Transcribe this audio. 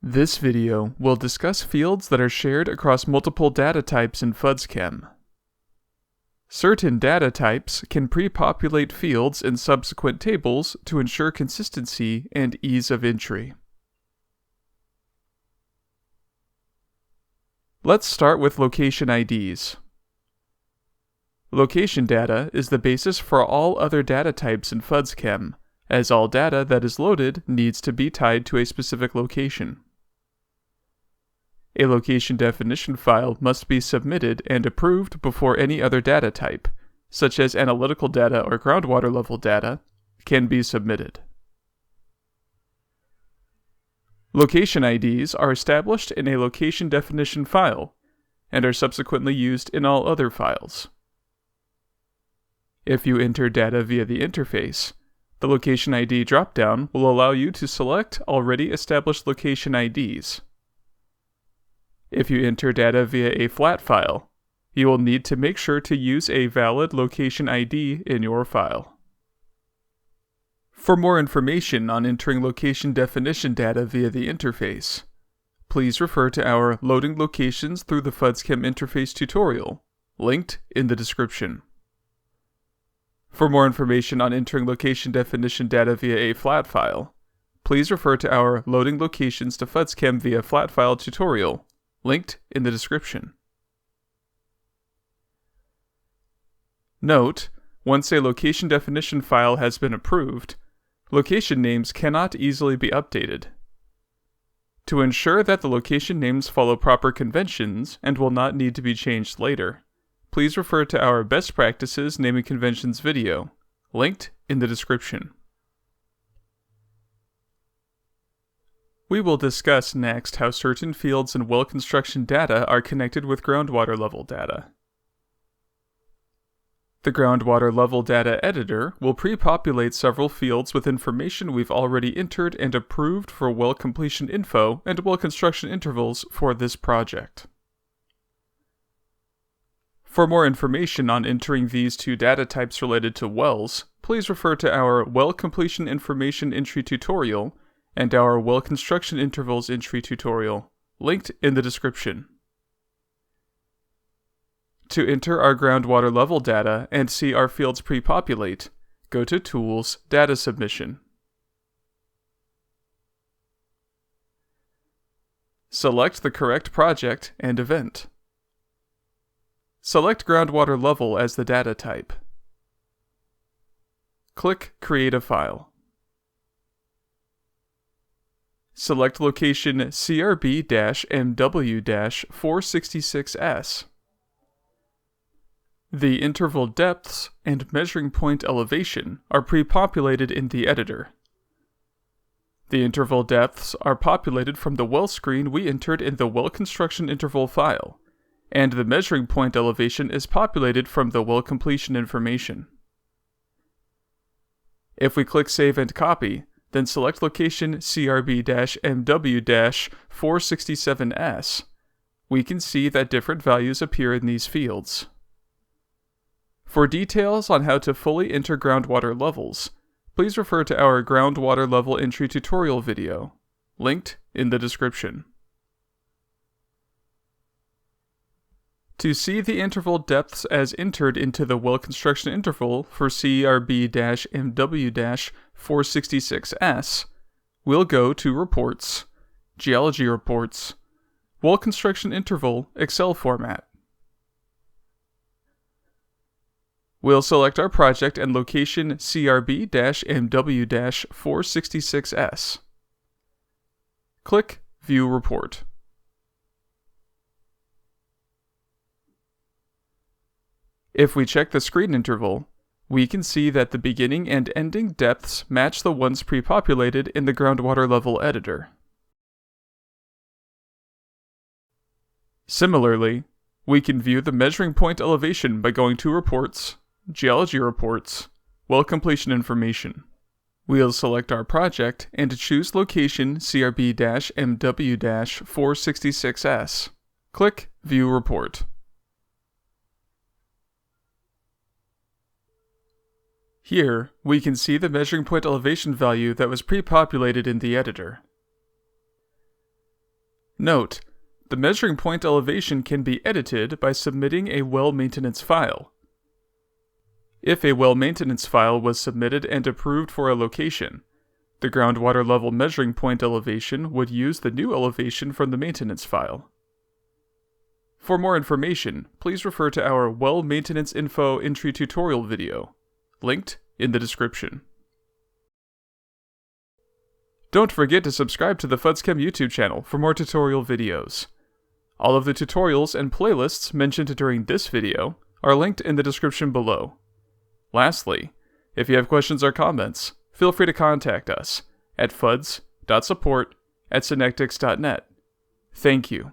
This video will discuss fields that are shared across multiple data types in FUDSChem. Certain data types can pre-populate fields in subsequent tables to ensure consistency and ease of entry. Let's start with location IDs. Location data is the basis for all other data types in FUDSChem, as all data that is loaded needs to be tied to a specific location. A location definition file must be submitted and approved before any other data type, such as analytical data or groundwater level data, can be submitted. Location IDs are established in a location definition file and are subsequently used in all other files. If you enter data via the interface, the Location ID dropdown will allow you to select already established location IDs. If you enter data via a flat file, you will need to make sure to use a valid location ID in your file. For more information on entering location definition data via the interface, please refer to our Loading Locations through the FUDSChem Interface tutorial, linked in the description. For more information on entering location definition data via a flat file, please refer to our Loading Locations to FUDSChem via Flat File tutorial, linked in the description. Note, once a location definition file has been approved, location names cannot easily be updated. To ensure that the location names follow proper conventions and will not need to be changed later, please refer to our Best Practices Naming Conventions video, linked in the description. We will discuss next how certain fields in well construction data are connected with groundwater level data. The groundwater level data editor will pre-populate several fields with information we've already entered and approved for well completion info and well construction intervals for this project. For more information on entering these two data types related to wells, please refer to our Well Completion Information Entry tutorial and our Well Construction Intervals Entry tutorial, linked in the description. To enter our groundwater level data and see our fields pre-populate, go to Tools, Data Submission. Select the correct project and event. Select groundwater level as the data type. Click Create a File. Select location CRB-MW-466S. The interval depths and measuring point elevation are pre-populated in the editor. The interval depths are populated from the well screen we entered in the well construction interval file, and the measuring point elevation is populated from the well completion information. If we click Save and Copy, then select location CRB-MW-467S, we can see that different values appear in these fields. For details on how to fully enter groundwater levels, please refer to our groundwater level entry tutorial video, linked in the description. To see the interval depths as entered into the well construction interval for CRB-MW-466S, we'll go to Reports, Geology Reports, Well Construction Interval, Excel format. We'll select our project and location CRB-MW-466S. Click View Report. If we check the screen interval, we can see that the beginning and ending depths match the ones pre-populated in the groundwater level editor. Similarly, we can view the measuring point elevation by going to Reports, Geology Reports, Well Completion Information. We'll select our project and choose location CRB-MW-466S. Click View Report. Here, we can see the measuring point elevation value that was pre-populated in the editor. Note: the measuring point elevation can be edited by submitting a well maintenance file. If a well maintenance file was submitted and approved for a location, the groundwater level measuring point elevation would use the new elevation from the maintenance file. For more information, please refer to our Well Maintenance Info Entry tutorial video, linked in the description. Don't forget to subscribe to the FUDSChem YouTube channel for more tutorial videos. All of the tutorials and playlists mentioned during this video are linked in the description below. Lastly, if you have questions or comments, feel free to contact us at fuds.support@synectics.net. Thank you.